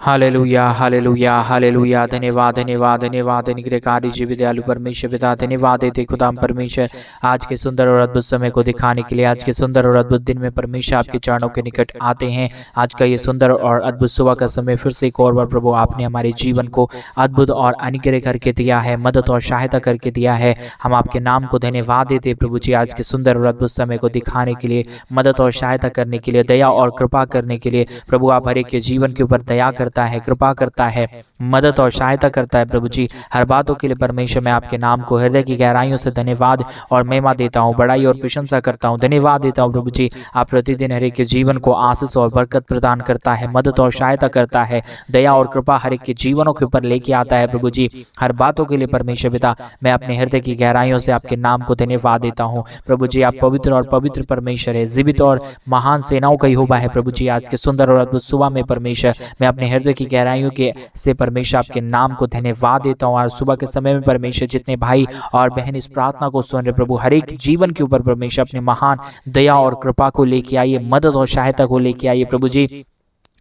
Hallelujah hallelujah hallelujah. धन्यवाद धन्यवाद धन्यवाद निग्रहकारी जीवित दयालु परमेश्वर पिता, धन्यवाद देते खुदाम परमेश्वर आज के सुंदर और अद्भुत समय को दिखाने के लिए। आज के सुंदर और अद्भुत दिन में परमेश्वर आपके चरणों के निकट आते हैं। आज का ये सुंदर और अद्भुत सुबह का समय फिर से एक और बार प्रभु आपने हमारे जीवन को अद्भुत और अनुग्रह करके दिया है, मदद और सहायता करके दिया है। हम आपके नाम को धन्यवाद देते प्रभु जी आज के सुंदर और अद्भुत समय को दिखाने के लिए, मदद और सहायता करने के लिए, दया और कृपा करने के लिए। प्रभु आप हर एक के जीवन के ऊपर दया करता है, कृपा करता है, मदद और सहायता करता है। प्रभु जी हर बातों के लिए परमेश्वर मैं आपके नाम को हृदय की गहराइयों से धन्यवाद और महिमा देता हूँ, बड़ाई और प्रशंसा करता हूँ, धन्यवाद देता हूँ। प्रभु जी आप प्रतिदिन हर एक के जीवन को आशीष और बरकत प्रदान करता है, मदद और सहायता करता है, दया और कृपा हर एक के जीवनों के ऊपर लेके आता है। प्रभु जी हर बातों के लिए परमेश्वर पिता मैं अपने हृदय की गहराइयों से आपके नाम को धन्यवाद देता हूँ। प्रभु जी आप पवित्र और पवित्र परमेश्वर है, जीवित और महान सेनाओं का यहोवा है। प्रभु जी आज के सुंदर और अद्भुत सुबह में परमेश्वर मैं अपने हृदय की गहराइयों के से परमेश्वर आपके नाम को धन्यवाद देता हूँ। और सुबह के समय में परमेश्वर जितने भाई और बहन इस प्रार्थना को सुन रहे प्रभु हर एक जीवन के ऊपर परमेश्वर अपने महान दया और कृपा को लेके आइए, मदद और सहायता को लेके आइए प्रभु जी,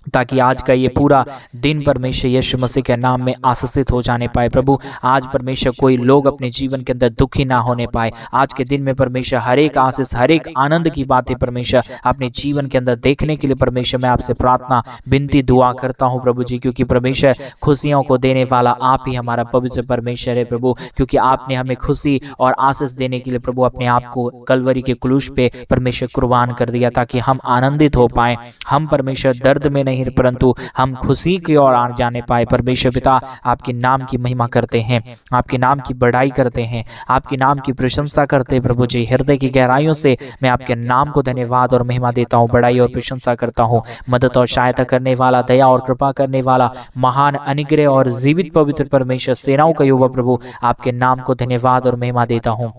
ताकि आज का ये पूरा दिन परमेश्वर यीशु मसीह के नाम में आशीषित हो जाने पाए। प्रभु आज परमेश्वर कोई लोग अपने जीवन के अंदर दुखी ना होने पाए। आज के दिन में परमेश्वर हर एक आशीष, हर एक आनंद की बातें परमेश्वर अपने जीवन के अंदर देखने के लिए परमेश्वर मैं आपसे प्रार्थना विनती दुआ करता हूँ प्रभु जी, क्योंकि परमेश्वर खुशियों को देने वाला आप ही हमारा पवित्र परमेश्वर है प्रभु। क्योंकि आपने हमें खुशी और आशीष देने के लिए प्रभु अपने आप को कलवरी के क्रूस पे परमेश्वर कुर्बान कर दिया, ताकि हम आनंदित हो पाए। हम परमेश्वर दर्द में नहीं परंतु हम खुशी की ओर आ जाने पाए। परमेश्वर पिता आपके नाम की महिमा करते हैं, आपके नाम की बड़ाई करते हैं, आपके नाम की प्रशंसा करते हैं। प्रभु जी हृदय की गहराइयों से मैं आपके नाम को धन्यवाद और महिमा देता हूँ, बड़ाई और प्रशंसा करता हूँ। मदद और सहायता करने वाला, दया और कृपा करने वाला, महान अनुग्रह और जीवित पवित्र परमेश्वर सेनाओं का यहोवा प्रभु आपके नाम को धन्यवाद और महिमा देता हूँ,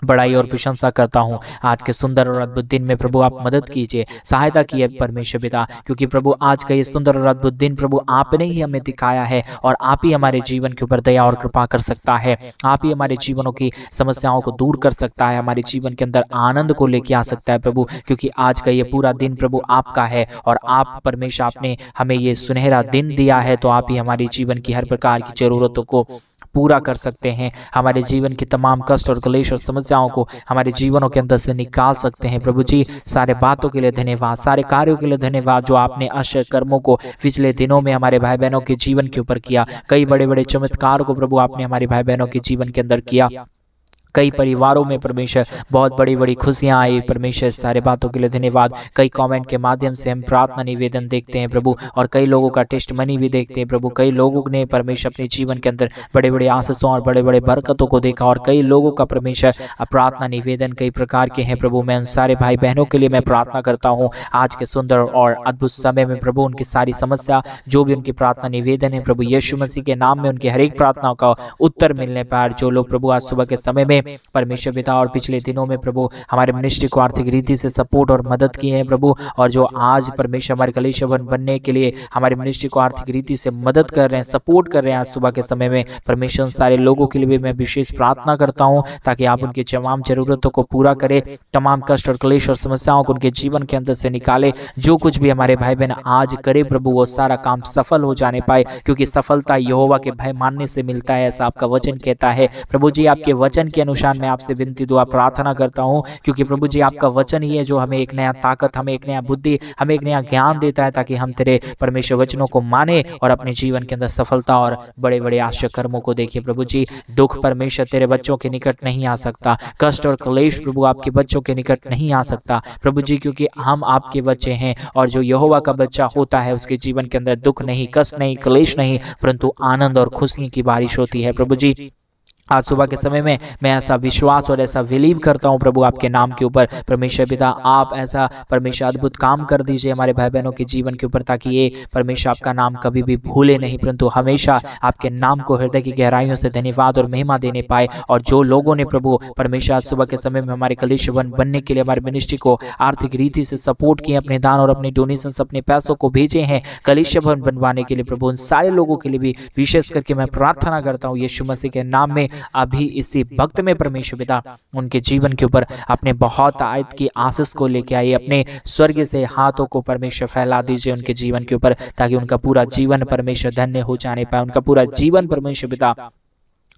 बड़ाई और प्रशंसा करता हूँ। आज के सुंदर और अद्भुत दिन में प्रभु आप मदद कीजिए, सहायता कीजिए परमेश्वर पिता, क्योंकि प्रभु आज का ये सुंदर और अद्भुत दिन प्रभु आपने ही हमें दिखाया है और आप ही हमारे जीवन के ऊपर दया और कृपा कर सकता है। आप ही हमारे जीवनों की समस्याओं को दूर कर सकता है, हमारे जीवन के अंदर आनंद को लेके आ सकता है प्रभु, क्योंकि आज का ये पूरा दिन प्रभु आपका है और आप परमेश्वर आपने हमें ये सुनहरा दिन दिया है, तो आप ही हमारे जीवन की हर प्रकार की जरूरतों को पूरा कर सकते हैं। हमारे जीवन की तमाम कष्ट और क्लेश और समस्याओं को हमारे जीवनों के अंदर से निकाल सकते हैं। प्रभु जी सारे बातों के लिए धन्यवाद, सारे कार्यों के लिए धन्यवाद जो आपने आश्चर्य कर्मों को पिछले दिनों में हमारे भाई बहनों के जीवन के ऊपर किया। कई बड़े बड़े चमत्कार को प्रभु आपने हमारे भाई बहनों के जीवन के अंदर किया। कई परिवारों में परमेश्वर बहुत बड़ी बड़ी खुशियां आई। परमेश्वर सारे बातों के लिए धन्यवाद। कई कमेंट के माध्यम से हम प्रार्थना निवेदन देखते हैं प्रभु, और कई लोगों का टेस्ट मनी भी देखते हैं प्रभु। कई लोगों ने परमेश्वर अपने जीवन के अंदर बड़े बड़े आशीषों और बड़े बड़े बरकतों को देखा, और कई लोगों का परमेश्वर प्रार्थना निवेदन कई प्रकार के हैं प्रभु। मैं उन सारे भाई बहनों के लिए मैं प्रार्थना करता हूँ आज के सुंदर और अद्भुत समय में प्रभु, उनकी सारी समस्या जो भी उनकी प्रार्थना निवेदन है प्रभु यीशु मसीह के नाम में उनकी हर एक प्रार्थनाओं का उत्तर मिलने पर जो लोग प्रभु आज सुबह के समय में परमेश्वर पिता और पिछले दिनों में प्रभु हमारे मिनिस्ट्री को आर्थिक रीति से सपोर्ट और मदद की है प्रभु, और जो आज परमेश्वर हमारे कलीसिया बनने के लिए हमारे मिनिस्ट्री को आर्थिक रीति से मदद कर रहे हैं, सपोर्ट कर रहे हैं आज सुबह के समय में परमेश्वर सारे लोगों के लिए भी मैं विशेष प्रार्थना करता हूं, ताकि आप उनकी तमाम जरूरतों को पूरा करें, तमाम कष्ट और क्लेश और समस्याओं को उनके जीवन के अंदर से निकाले। जो कुछ भी हमारे भाई बहन आज करे प्रभु वो सारा काम सफल हो जाने पाए, क्योंकि सफलता यहोवा के भय मानने से मिलता है, ऐसा आपका वचन कहता है। प्रभु जी आपके वचन के अनुसार मैं आपसे विनती दुआ प्रार्थना करता हूं, क्योंकि प्रभु जी आपका वचन ही है जो हमें एक नया ताकत, हमें एक नया बुद्धि, हमें एक नया ज्ञान देता है, ताकि हम तेरे परमेश्वर वचनों को माने और अपने जीवन के अंदर सफलता और बड़े बड़े आश्चर्य कर्मों को देखिए। प्रभु जी दुख परमेश्वर तेरे बच्चों के निकट नहीं आ सकता, कष्ट और क्लेश प्रभु आपके बच्चों के निकट नहीं आ सकता प्रभु जी, क्योंकि हम आपके बच्चे हैं, और जो यहोवा का बच्चा होता है उसके जीवन के अंदर दुख नहीं, कष्ट नहीं, क्लेश नहीं, परंतु आनंद और खुशी की बारिश होती है। प्रभु जी आज सुबह के समय में मैं ऐसा विश्वास और ऐसा बिलीव करता हूं प्रभु आपके नाम के ऊपर परमेश्वर पिता, आप ऐसा परमेश्वर अद्भुत काम कर दीजिए हमारे भाई बहनों के जीवन के ऊपर, ताकि ये परमेश्वर आपका नाम कभी भी भूले नहीं, परंतु हमेशा आपके नाम को हृदय की गहराइयों से धन्यवाद और महिमा देने पाए। और जो लोगों ने प्रभु परमेश्वर आज सुबह के समय में हमारे कलीसिया बनने के लिए हमारे मिनिस्ट्री को आर्थिक रीति से सपोर्ट किए, अपने दान और अपने डोनेशन अपने पैसों को भेजे हैं कलीसिया बनवाने के लिए प्रभु, उन सारे लोगों के लिए भी विशेष करके मैं प्रार्थना करता हूँ यीशु मसीह के नाम में अभी इसी वक्त में परमेश्वर पिता उनके जीवन के ऊपर अपने बहुत आयत की आशीष को लेके आइए, अपने स्वर्ग से हाथों को परमेश्वर फैला दीजिए उनके जीवन के ऊपर, ताकि उनका पूरा जीवन परमेश्वर धन्य हो जाने पाए, उनका पूरा जीवन परमेश्वर पिता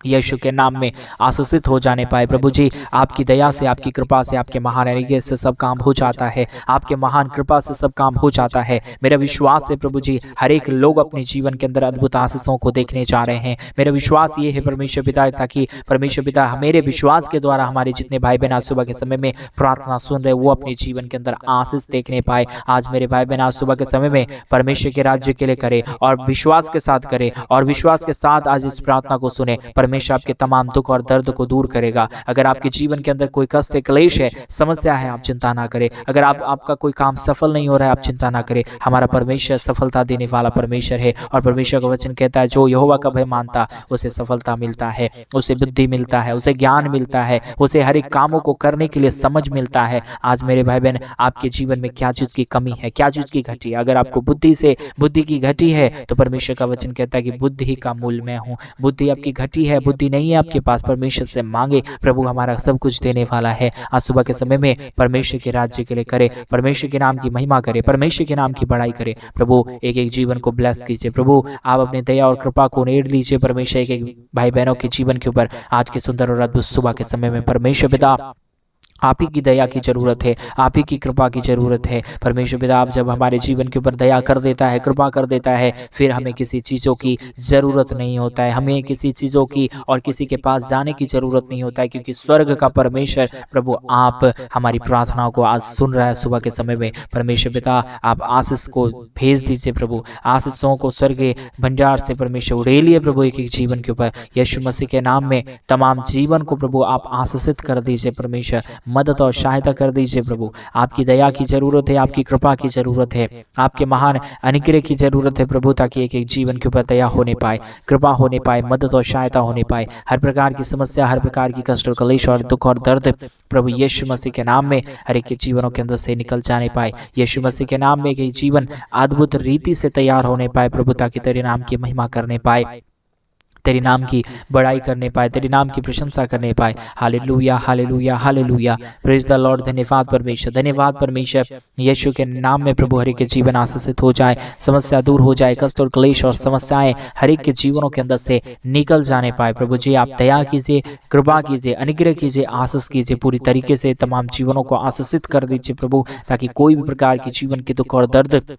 यीशु के नाम में आशीषित हो जाने पाए। प्रभु जी, आपकी दया से, आपकी कृपा से, आपके महान तरीके से सब काम हो जाता है, आपके महान कृपा से सब काम हो जाता है। मेरा विश्वास है प्रभु जी, हर एक लोग अपने जीवन के अंदर अद्भुत आशीषों को देखने जा रहे हैं। मेरा विश्वास ये है परमेश्वर पिता, ताकि परमेश्वर पिता मेरे विश्वास के द्वारा हमारे जितने भाई बहन आज सुबह के समय में प्रार्थना सुन रहे, वो अपने जीवन के अंदर आशीष देखने पाए। आज मेरे भाई बहन आज सुबह के समय में परमेश्वर के राज्य के लिए करे और विश्वास के साथ करे, और विश्वास के साथ आज इस प्रार्थना को सुने। परमेश्वर आपके तमाम दुख और दर्द को दूर करेगा। अगर आपके जीवन के अंदर कोई कष्ट, क्लेश है, समस्या है, आप चिंता ना करें। अगर आपका कोई काम सफल नहीं हो रहा है, आप चिंता ना करें। हमारा परमेश्वर सफलता देने वाला परमेश्वर है, और परमेश्वर का वचन कहता है जो यहोवा का भय मानता उसे सफलता मिलता है, उसे बुद्धि मिलता है, उसे ज्ञान मिलता है, उसे हर एक कामों को करने के लिए समझ मिलता है। आज मेरे भाई बहन, आपके जीवन में क्या चीज की कमी है, क्या चीज की घटी है? अगर आपको बुद्धि की घटी है, तो परमेश्वर का वचन कहता है कि बुद्धि का मूल मैं हूँ। बुद्धि आपकी घटी है, बुद्धि नहीं है आपके पास, परमेश्वर से मांगे, प्रभु हमारा सब कुछ देने वाला है। आज सुबह के समय में परमेश्वर के राज्य के लिए करे, परमेश्वर के नाम की महिमा करे, परमेश्वर के नाम की बड़ाई करे। प्रभु एक एक जीवन को ब्लेस कीजिए। प्रभु आप अपने दया और कृपा को नेड़ लीजिए परमेश्वर एक एक भाई बहनों के जीवन के ऊपर। आज के सुंदर और अद्भुत सुबह के समय में परमेश्वर पिता आप ही की दया की जरूरत है, आप ही की कृपा की जरूरत है। परमेश्वर पिता आप जब हमारे जीवन के ऊपर दया कर देता है, कृपा कर देता है, फिर हमें किसी चीज़ों की ज़रूरत नहीं होता है, हमें किसी चीज़ों की और किसी के पास जाने की ज़रूरत नहीं होता है, क्योंकि स्वर्ग का परमेश्वर प्रभु आप हमारी प्रार्थनाओं को आज सुन रहा है। सुबह के समय में परमेश्वर पिता आप आशीष को भेज दीजिए प्रभु, आशीषों को स्वर्ग भंडार से परमेश्वर उड़ेलिए प्रभु एक एक जीवन के ऊपर। यीशु मसीह के नाम में तमाम जीवन को प्रभु आप आशीषित कर दीजिए परमेश्वर, मदद और सहायता कर दीजिए प्रभु। आपकी दया की जरूरत है, आपकी कृपा की जरूरत है, आपके महान अनुग्रह की जरूरत है प्रभु, ताकि एक एक जीवन के ऊपर दया होने पाए, कृपा होने पाए, मदद और सहायता होने पाए। हर प्रकार की समस्या, हर प्रकार की कष्ट और क्लेश और दुख और दर्द प्रभु यीशु मसीह के नाम में हर एक के जीवनों के अंदर से निकल जाने पाए। यीशु मसीह के नाम में एक जीवन अद्भुत रीति से तैयार होने पाए प्रभु, ताकि तेरे नाम की महिमा करने पाए, तेरे नाम की बड़ाई करने पाए, तेरे नाम की प्रशंसा करने पाए। Hallelujah, hallelujah, hallelujah, praise the Lord. धन्यवाद परमेश्वर, धन्यवाद परमेश्वर। यीशु के नाम में प्रभु हर एक के जीवन आशीषित हो जाए, समस्या दूर हो जाए, कष्ट और क्लेश और समस्याएं हर एक के जीवनों के अंदर से निकल जाने पाए। प्रभु जी आप दया कीजिए, कृपा कीजिए, अनुग्रह कीजिए, आशीष कीजिए, पूरी तरीके से तमाम जीवनों को आशीषित कर दीजिए प्रभु, ताकि कोई भी प्रकार की जीवन की दुख और दर्द,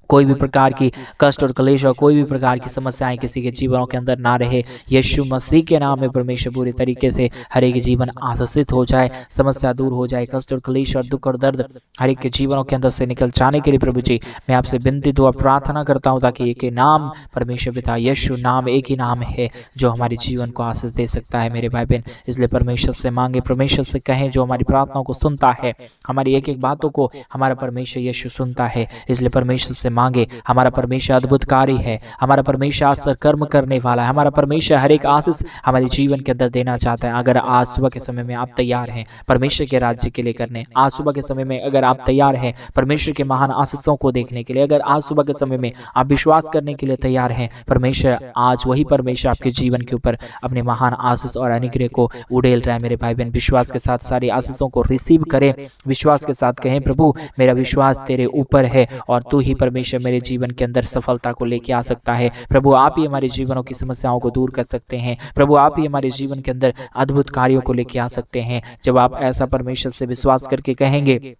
कोई भी प्रकार की कष्ट और क्लेश और कोई भी प्रकार की समस्याएं किसी के जीवनों के अंदर ना रहे। यीशु मसीह के नाम में परमेश्वर पूरी तरीके से हर एक जीवन आशीषित हो जाए, समस्या दूर हो जाए, कष्ट और क्लेश और दुख और दर्द हर एक के जीवनों के अंदर से निकल जाने के लिए प्रभु जी मैं आपसे विनती दुआ प्रार्थना करता हूँ, ताकि एक ही नाम परमेश्वर पिता यीशु नाम एक ही नाम है जो हमारे जीवन को आशीष दे सकता है मेरे भाई बहन। इसलिए परमेश्वर से मांगे, परमेश्वर से कहें जो हमारी प्रार्थनाओं को सुनता है, हमारी एक एक बातों को हमारा परमेश्वर यीशु सुनता है। इसलिए परमेश्वर से मांगे, हमारा परमेश्वर अद्भुतकारी है, हमारा परमेश्वर आज कर्म करने वाला है, हमारा परमेश्वर हर एक आशीष हमारे जीवन के अंदर देना चाहता है। अगर आज सुबह के समय में आप तैयार हैं परमेश्वर के राज्य के लिए करने, आज सुबह के समय में अगर आप तैयार हैं परमेश्वर के महान आशीषों को देखने के लिए, अगर आज सुबह के समय में आप विश्वास करने के लिए तैयार हैं, परमेश्वर आज वही परमेश्वर आपके जीवन के ऊपर अपने महान आशीष और अनुग्रह को उड़ेल रहा है मेरे भाई बहन। विश्वास के साथ सारी आशीषों को रिसीव करें, विश्वास के साथ कहें प्रभु मेरा विश्वास तेरे ऊपर है और तू ही परमेश्वर मेरे जीवन के अंदर सफलता को लेके आ सकता है। प्रभु आप ही हमारे जीवनों की समस्याओं को दूर कर सकते हैं, प्रभु आप ही हमारे जीवन के अंदर अद्भुत कार्यों को लेके आ सकते हैं। जब आप ऐसा परमेश्वर से विश्वास करके कहेंगे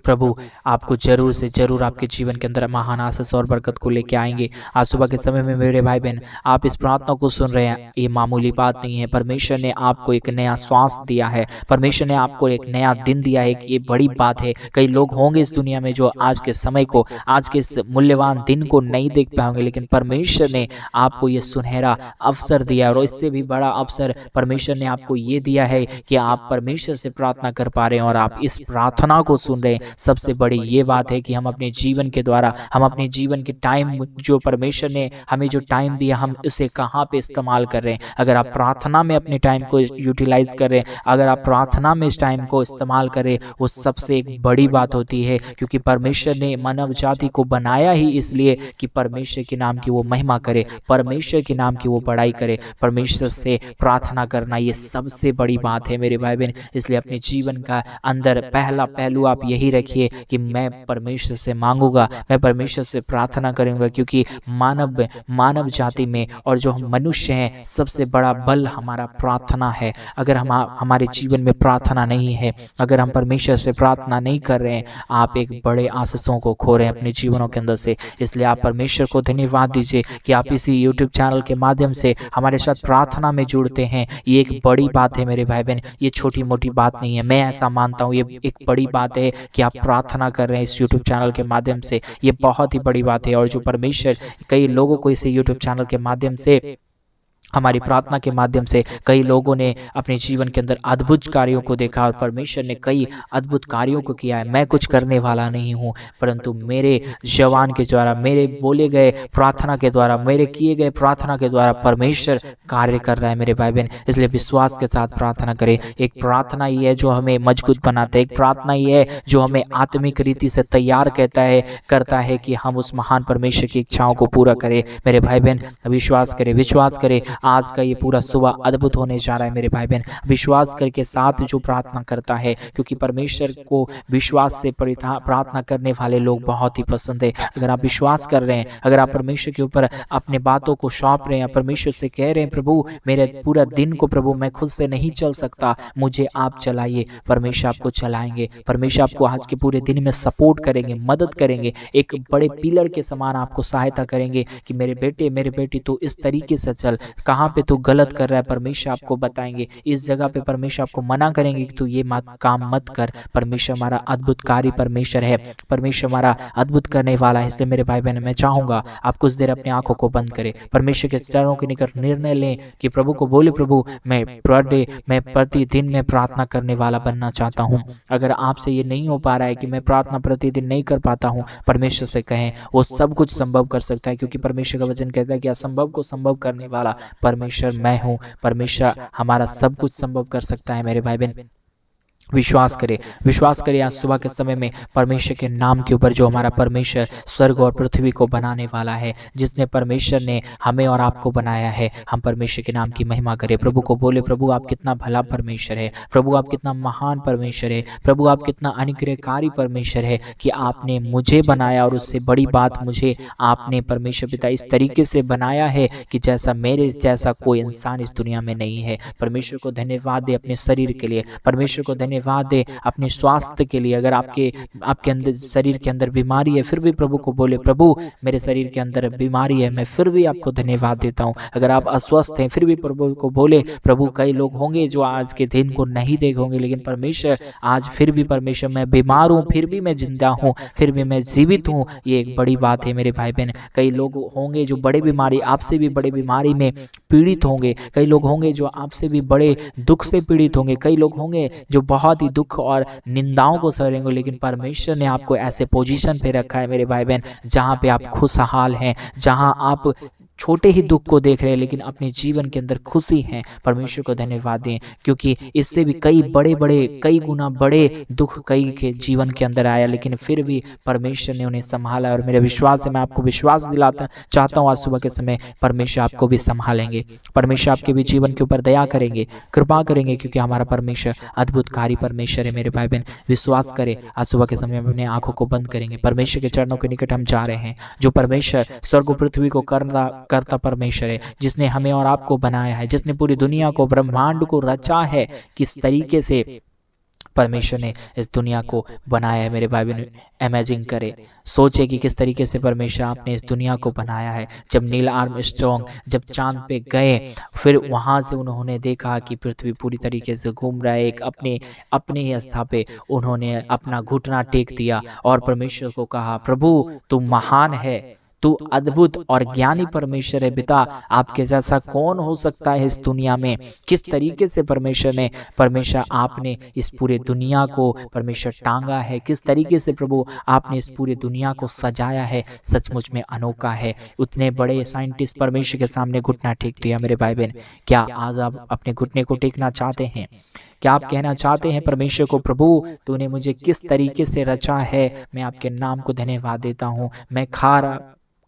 प्रभु आपको जरूर से जरूर आपके जीवन के अंदर महान आशीष और बरकत को लेके आएंगे। आज सुबह के समय में मेरे भाई बहन आप इस प्रार्थना को सुन रहे हैं, ये मामूली बात नहीं है। परमेश्वर ने आपको एक नया श्वास दिया है, परमेश्वर ने आपको एक नया दिन दिया है, ये बड़ी बात है। कई लोग होंगे इस दुनिया में जो आज के समय को, आज के इस मूल्यवान दिन को नहीं देख पाएंगे, लेकिन परमेश्वर ने आपको ये सुनहरा अवसर दिया है। और इससे भी बड़ा अवसर परमेश्वर ने आपको ये दिया है कि आप परमेश्वर से प्रार्थना कर पा रहे हैं और आप इस प्रार्थना को सुन रहे हैं। सबसे बड़ी ये बात है कि हम अपने जीवन के द्वारा, हम अपने जीवन के टाइम जो परमेश्वर ने हमें जो टाइम दिया, हम उसे कहाँ पे इस्तेमाल कर रहे हैं। अगर आप प्रार्थना में अपने टाइम को यूटिलाइज कर रहे हैं, अगर आप प्रार्थना में इस टाइम को इस्तेमाल करें, वो सबसे एक बड़ी बात होती है। क्योंकि परमेश्वर ने मानव जाति को बनाया ही इसलिए कि परमेश्वर के नाम की वो महिमा करे, परमेश्वर के नाम की वो बड़ाई करे। परमेश्वर से प्रार्थना करना ये सबसे बड़ी बात है मेरे भाई बहन। इसलिए अपने जीवन का अंदर पहला पहलू आप यही रखिए कि मैं परमेश्वर से मांगूंगा, मैं परमेश्वर से प्रार्थना करूंगा। क्योंकि मानव जाति में और जो हम मनुष्य हैं, सबसे बड़ा बल हमारा प्रार्थना है। अगर हमारे जीवन में प्रार्थना नहीं है, अगर हम परमेश्वर से प्रार्थना नहीं कर रहे हैं, आप एक बड़े आशीषों को खो रहे हैं अपने जीवनों के अंदर से। इसलिए आप परमेश्वर को धन्यवाद दीजिए कि आप इसी यूट्यूब चैनल के माध्यम से हमारे साथ प्रार्थना में जुड़ते हैं। ये एक बड़ी बात है मेरे भाई बहन, ये छोटी मोटी बात नहीं है। मैं ऐसा मानता हूँ ये एक बड़ी बात है कि आप प्रार्थना कर रहे हैं इस यूट्यूब चैनल के माध्यम से। ये बहुत ही बड़ी बात है। और जो परमेश्वर कई लोगों को इस यूट्यूब चैनल के माध्यम से, हमारी प्रार्थना के माध्यम से कई लोगों ने अपने जीवन के अंदर अद्भुत कार्यों को देखा और परमेश्वर ने कई अद्भुत कार्यों को किया है। मैं कुछ करने वाला नहीं हूँ, परंतु मेरे जवान के द्वारा, मेरे बोले गए प्रार्थना के द्वारा, मेरे किए गए प्रार्थना के द्वारा परमेश्वर कार्य कर रहा है मेरे भाई बहन। इसलिए विश्वास के साथ प्रार्थना करें। एक प्रार्थना ही है जो हमें मजबूत बनाता है, एक प्रार्थना ही है जो हमें आत्मिक रीति से तैयार करता है कि हम उस महान परमेश्वर की इच्छाओं को पूरा करें। मेरे भाई बहन विश्वास करें। आज का ये पूरा सुबह अद्भुत होने जा रहा है मेरे भाई बहन। विश्वास करके साथ जो प्रार्थना करता है, क्योंकि परमेश्वर को विश्वास से प्रार्थना करने वाले लोग बहुत ही पसंद है। अगर आप विश्वास कर रहे हैं, अगर आप परमेश्वर के ऊपर अपने बातों को सौंप रहे हैं, परमेश्वर से कह रहे हैं प्रभु मेरे पूरा दिन को प्रभु मैं खुद से नहीं चल सकता, मुझे आप चलाइए, परमेश्वर आपको चलाएंगे। परमेश्वर आपको आज के पूरे दिन में सपोर्ट करेंगे, मदद करेंगे, एक बड़े पिलर के समान आपको सहायता करेंगे कि मेरे बेटे मेरे बेटी तू इस तरीके से चल, कहाँ पे तू गलत कर रहा है परमेश्वर आपको बताएंगे, इस जगह पे परमेश्वर आपको मना करेंगे कि तू ये काम मत कर। परमेश्वर हमारा अद्भुतकारी परमेश्वर है, परमेश्वर हमारा अद्भुत करने वाला है। इसलिए मेरे भाई बहन मैं चाहूंगा आप कुछ देर अपनी आंखों को बंद करें, परमेश्वर के चरणों के निकट निर्णय लें कि प्रभु को बोले प्रभु मैं प्रतिदिन में प्रार्थना करने वाला बनना चाहता हूँ। अगर आपसे ये नहीं हो पा रहा है कि मैं प्रार्थना प्रतिदिन नहीं कर पाता हूँ, परमेश्वर से कहें, वो सब कुछ संभव कर सकता है। क्योंकि परमेश्वर का वचन कहता है कि असंभव को संभव करने वाला परमेश्वर मैं हूँ। परमेश्वर हमारा सब कुछ संभव कर सकता है मेरे भाई बहन। विश्वास करें आज सुबह के समय में परमेश्वर के नाम के ऊपर, जो हमारा परमेश्वर स्वर्ग और पृथ्वी को बनाने वाला है, जिसने परमेश्वर ने हमें और आपको बनाया है। हम परमेश्वर के नाम की महिमा करें। प्रभु को बोले प्रभु आप कितना भला परमेश्वर है, प्रभु आप कितना महान परमेश्वर है, प्रभु आप कितना अनुग्रहकारी परमेश्वर है कि आपने मुझे बनाया और उससे बड़ी बात मुझे आपने परमेश्वर पिता इस तरीके से बनाया है कि जैसा मेरे जैसा कोई इंसान इस दुनिया में नहीं है। परमेश्वर को धन्यवाद दे अपने शरीर के लिए, परमेश्वर को धन्यवाद दे अपने स्वास्थ्य के लिए। अगर आपके अंदर शरीर के अंदर बीमारी है, फिर भी प्रभु को बोले प्रभु मेरे शरीर के अंदर बीमारी है, मैं फिर भी आपको धन्यवाद देता हूँ। अगर आप अस्वस्थ हैं, फिर भी प्रभु को बोले प्रभु कई लोग होंगे जो आज के दिन को नहीं देखेंगे, लेकिन परमेश्वर आज फिर भी परमेश्वर मैं बीमार हूँ, फिर भी मैं जिंदा हूँ, फिर भी मैं जीवित हूँ। ये एक बड़ी बात है मेरे भाई बहन। कई लोग होंगे जो बड़े बीमारी, आपसे भी बड़े बीमारी में पीड़ित होंगे, कई लोग होंगे जो आपसे भी बड़े दुख से पीड़ित होंगे, कई लोग होंगे जो बहुत ही दुख और निंदाओं को सहेंगे, लेकिन परमेश्वर ने आपको ऐसे पोजीशन पे रखा है मेरे भाई बहन जहां पे आप खुशहाल हैं, जहां आप छोटे ही दुख को देख रहे हैं लेकिन अपने जीवन के अंदर खुशी हैं। परमेश्वर को धन्यवाद दें, क्योंकि इससे भी कई गुना बड़े दुख कई के जीवन के अंदर आया, लेकिन फिर भी परमेश्वर ने उन्हें संभाला। और मेरे विश्वास है, मैं आपको विश्वास दिलाता चाहता हूँ आज सुबह के समय परमेश्वर आपको भी संभालेंगे, परमेश्वर आपके भी जीवन के ऊपर दया करेंगे, कृपा करेंगे, क्योंकि हमारा परमेश्वर अद्भुतकारी परमेश्वर है मेरे भाई बहन। विश्वास करें, आज सुबह के समय में अपने आंखों को बंद करेंगे, परमेश्वर के चरणों के निकट हम जा रहे हैं। जो परमेश्वर स्वर्ग पृथ्वी को करता परमेश्वर है, जिसने हमें और आपको बनाया है, जिसने पूरी दुनिया को, ब्रह्मांड को रचा है, किस तरीके से परमेश्वर ने इस दुनिया को बनाया है मेरे भाई बहन। इमेजिन करें, सोचे कि किस तरीके से परमेश्वर आपने इस दुनिया को बनाया है। जब नील आर्मस्ट्रॉन्ग जब चांद पे गए, फिर वहां से उन्होंने देखा कि पृथ्वी पूरी तरीके से घूम रहा है। एक अपने ही आस्था पे उन्होंने अपना घुटना टेक दिया और परमेश्वर को कहा प्रभु तुम महान है, तू अद्भुत और ज्ञानी परमेश्वर है पिता। आपके जैसा कौन हो सकता है इस दुनिया में। किस तरीके से परमेश्वर आपने इस पूरे दुनिया को परमेश्वर टांगा है, किस तरीके से प्रभु आपने इस पूरे दुनिया को सजाया है, सचमुच में अनोखा है। उतने बड़े साइंटिस्ट परमेश्वर के सामने घुटना टेक दिया। मेरे भाई बहन, क्या आज आप अपने घुटने को टेकना चाहते हैं? क्या आप कहना चाहते हैं परमेश्वर को, प्रभु तूने मुझे किस तरीके से रचा है, मैं आपके नाम को धन्यवाद देता हूँ। मैं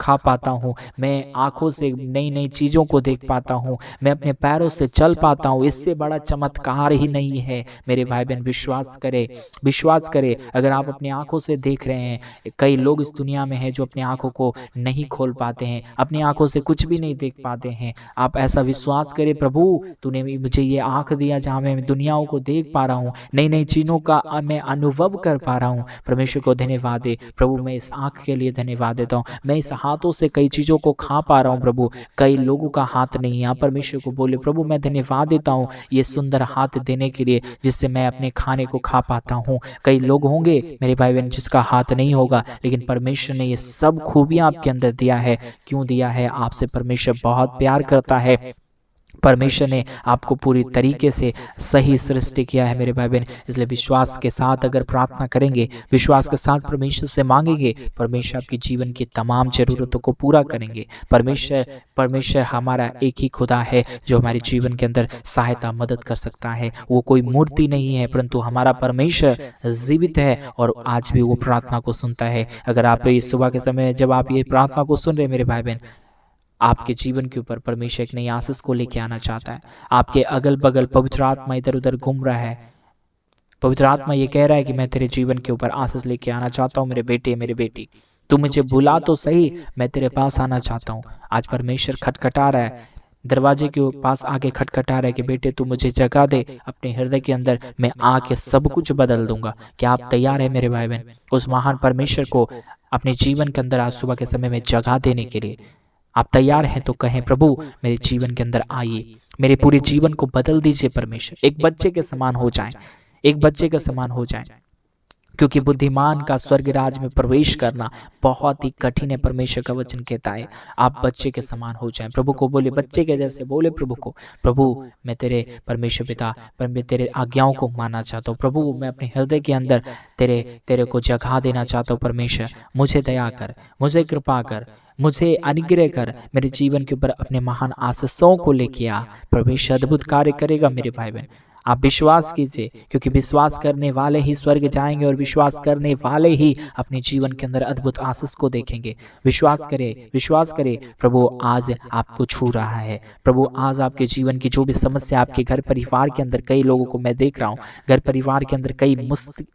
खा पाता हूँ, मैं आंखों से नई नई चीज़ों को देख पाता हूँ, मैं अपने पैरों से चल पाता हूँ। इससे बड़ा चमत्कार ही नहीं है। मेरे भाई बहन, विश्वास करे। अगर आप अपनी आंखों से देख रहे हैं, कई लोग इस दुनिया में हैं जो अपनी आंखों को नहीं खोल पाते हैं, अपनी आंखों से कुछ भी नहीं देख पाते हैं। आप ऐसा विश्वास करें, प्रभु तूने मुझे ये आंख दिया जहाँ मैं दुनियाओं को देख पा रहा हूँ, नई नई चीज़ों का मैं अनुभव कर पा रहा हूँ। परमेश्वर को धन्यवाद दे प्रभु। मैं इस आंख के लिए धन्यवाद देता हूँ। मैं इस हाथों से कई चीज़ों को खा पा रहा हूँ प्रभु, कई लोगों का हाथ नहीं है। परमेश्वर को बोले, प्रभु मैं धन्यवाद देता हूँ ये सुंदर हाथ देने के लिए, जिससे मैं अपने खाने को खा पाता हूँ। कई लोग होंगे मेरे भाई बहन जिसका हाथ नहीं होगा, लेकिन परमेश्वर ने ये सब खूबियाँ आपके अंदर दिया है। क्यों दिया है? आपसे परमेश्वर बहुत प्यार करता है। परमेश्वर ने आपको पूरी तरीके से सही सृष्टि किया है मेरे भाई बहन। इसलिए विश्वास के साथ अगर प्रार्थना करेंगे, विश्वास के साथ परमेश्वर से मांगेंगे, परमेश्वर आपके जीवन की तमाम जरूरतों को पूरा करेंगे। परमेश्वर हमारा एक ही खुदा है जो हमारे जीवन के अंदर सहायता मदद कर सकता है। वो कोई मूर्ति नहीं है, परंतु हमारा परमेश्वर जीवित है और आज भी वो प्रार्थना को सुनता है। अगर आप इस सुबह के समय जब आप ये प्रार्थना को सुन रहे मेरे भाई बहन, आपके जीवन के ऊपर परमेश्वर एक नई आशीष को लेके आना चाहता है। आपके अगल बगल पवित्र आत्मा इधर उधर घूम रहा है। पवित्र आत्मा ये कह रहा है कि मैं तेरे जीवन के ऊपर आशीष लेके आना चाहता हूँ। मेरे बेटे, मेरी बेटी, तू मुझे बुला तो सही, मैं तेरे पास आना चाहता हूँ। आज परमेश्वर खटखटा रहा है, दरवाजे के पास आके खटखटा रहा है कि बेटे तू मुझे जगह दे अपने हृदय के अंदर, मैं आके सब कुछ बदल दूंगा। क्या आप तैयार है मेरे भाई बहन उस महान परमेश्वर को अपने जीवन के अंदर आज सुबह के समय में जगह देने के लिए? आप तैयार हैं तो कहें, प्रभु मेरे जीवन के अंदर आइए, मेरे पूरे जीवन को बदल दीजिए। परमेश्वर एक बच्चे के समान हो जाए, एक बच्चे के समान हो जाए, क्योंकि बुद्धिमान का स्वर्ग राज में प्रवेश करना बहुत ही कठिन है। परमेश्वर का वचन कहता है आप बच्चे के समान हो जाएं। प्रभु को बोले, बच्चे के जैसे बोले प्रभु को, प्रभु मैं तेरे परमेश्वर पिता मैं तेरे आज्ञाओं को मानना चाहता हूँ। प्रभु मैं अपने हृदय के अंदर तेरे को जगह देना चाहता हूँ। परमेश्वर मुझे दया कर, मुझे कृपा कर, मुझे अनुग्रह कर, मेरे जीवन के ऊपर अपने महान आशीषों को लेके आ। परमेश्वर अद्भुत कार्य करेगा मेरे भाई बहन। आप विश्वास कीजिए, क्योंकि विश्वास करने वाले ही स्वर्ग जाएंगे और विश्वास करने वाले ही अपने जीवन के अंदर अद्भुत आशीष को देखेंगे। विश्वास करें। प्रभु आज आपको छू रहा है। प्रभु आज आपके जीवन की जो भी समस्या, आपके घर परिवार के अंदर कई लोगों को मैं देख रहा हूँ, घर परिवार के अंदर कई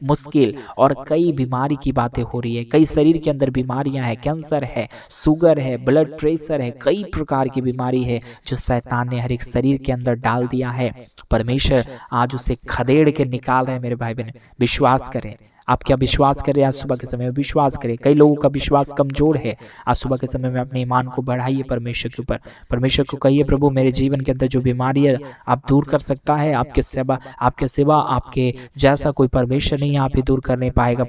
मुश्किल और कई बीमारी की बातें हो रही है। कई शरीर के अंदर बीमारियां हैं, कैंसर है, शुगर है, ब्लड प्रेशर है, कई प्रकार की बीमारी है जो शैतान ने हर एक शरीर के अंदर डाल दिया है। परमेश्वर आज उसे खदेड़ के निकाल रहे हैं मेरे भाई बहन। विश्वास करें। आप क्या विश्वास करें? आज सुबह के समय में विश्वास करें। कई लोगों का विश्वास कमजोर है। आज सुबह के समय में अपने ईमान को बढ़ाइए परमेश्वर के ऊपर। परमेश्वर को कहिए, प्रभु मेरे जीवन के अंदर जो बीमारी है आप दूर कर सकता है। आपके सिवा आपके जैसा कोई परमेश्वर नहीं, आप ही दूर कर नहीं पाएगा।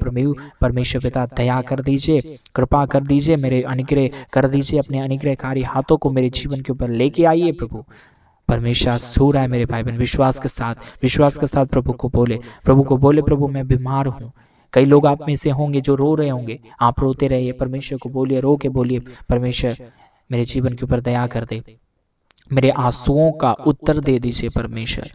परमेश्वर पिता दया कर दीजिए, कृपा कर दीजिए, मेरे अनुग्रह कर दीजिए। अपने अनुग्रहकारी हाथों को मेरे जीवन के ऊपर लेके आइए प्रभु। परमेश्वर सो रहा है मेरे भाई बहन। विश्वास के साथ प्रभु को बोले, प्रभु मैं बीमार हूँ। कई लोग आप में से होंगे जो रो रहे होंगे, आप रोते रहिए, परमेश्वर को बोलिए, रो के बोलिए, परमेश्वर मेरे जीवन के ऊपर दया कर दे, मेरे आंसुओं का उत्तर दे दीजिए। परमेश्वर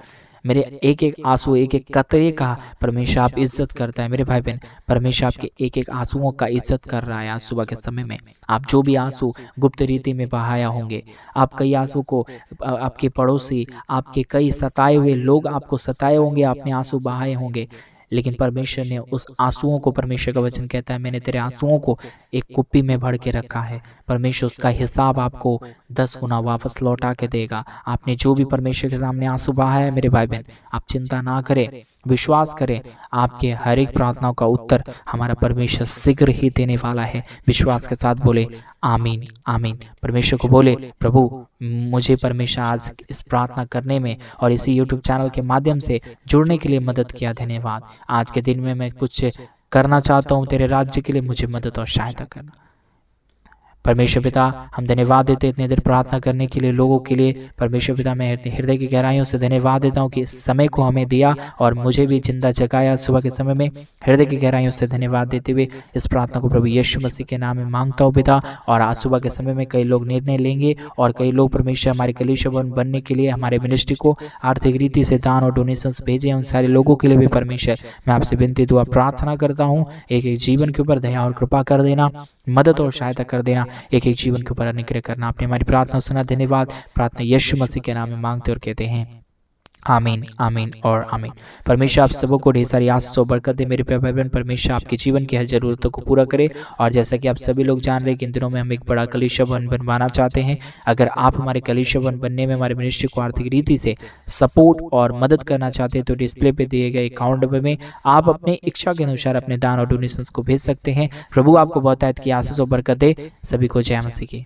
मेरे एक एक आंसू, एक एक कतरे का परमेश्वर आप इज्जत करता है मेरे भाई बहन। परमेश्वर आपके एक एक आंसुओं का इज्जत कर रहा है। आज सुबह के समय में आप जो भी आंसू गुप्त रीति में बहाया होंगे, आप कई आंसू को, आपके पड़ोसी, आपके कई सताए हुए लोग आपको सताए होंगे, आपने आंसू बहाए होंगे, लेकिन परमेश्वर ने उस आंसुओं को, परमेश्वर का वचन कहता है मैंने तेरे आंसुओं को एक कुप्पी में भर के रखा है। परमेश्वर उसका हिसाब आपको 10 गुना वापस लौटा के देगा। आपने जो भी परमेश्वर के सामने आंसू बहाया है मेरे भाई बहन, आप चिंता ना करें, विश्वास करें, आपके हर एक प्रार्थनाओं का उत्तर हमारा परमेश्वर शीघ्र ही देने वाला है। विश्वास के साथ बोले आमीन, आमीन। परमेश्वर को बोले, प्रभु मुझे परमेश्वर आज इस प्रार्थना करने में और इसी यूट्यूब चैनल के माध्यम से जुड़ने के लिए मदद किया, धन्यवाद। आज के दिन में मैं कुछ करना चाहता हूँ तेरे राज्य के लिए, मुझे मदद और सहायता करना। परमेश्वर पिता, हम धन्यवाद देते इतने देर प्रार्थना करने के लिए लोगों के लिए। परमेश्वर पिता, मैं हृदय की गहराइयों से धन्यवाद देता हूँ कि इस समय को हमें दिया और मुझे भी जिंदा जगाया सुबह के समय में। हृदय की गहराइयों से धन्यवाद देते हुए इस प्रार्थना को प्रभु यीशु मसीह के नाम में मांगता हूँ पिता। और आज सुबह के समय में कई लोग निर्णय लेंगे और कई लोग परमेश्वर हमारे कलीसिया बनने के लिए हमारे मिनिस्ट्री को आर्थिक रीति से दान और डोनेशंस भेजे। उन सारे लोगों के लिए भी परमेश्वर मैं आपसे विनती दुआ प्रार्थना करता हूँ, एक एक जीवन के ऊपर दया और कृपा कर देना, मदद और सहायता कर देना, एक एक जीवन के ऊपर अनुग्रह करना। आपने हमारी प्रार्थना सुना, धन्यवाद। प्रार्थना यीशु मसीह के नाम में मांगते और कहते हैं आमीन, आमीन और आमीन। परमेश्वर आप सबों को ढेर सारी आशीष और बरकत दे। मेरे प्रिय भाई बहन, परमेश्वर आपके जीवन की हर जरूरतों को पूरा करे। और जैसा कि आप सभी लोग जान रहे हैं कि इन दिनों में हम एक बड़ा कलीसिया भवन बनवाना चाहते हैं। अगर आप हमारे कलीसिया भवन बनने में हमारे मिनिस्ट्री को आर्थिक रीति से सपोर्ट और मदद करना चाहते हैं तो डिस्प्ले पे दिए गए अकाउंट नंबर में आप अपनी इच्छा के अनुसार अपने दान और डोनेशंस को भेज सकते हैं। प्रभु आपको बहुत की आशीष और बरकत दे। सभी को जय मसीह की।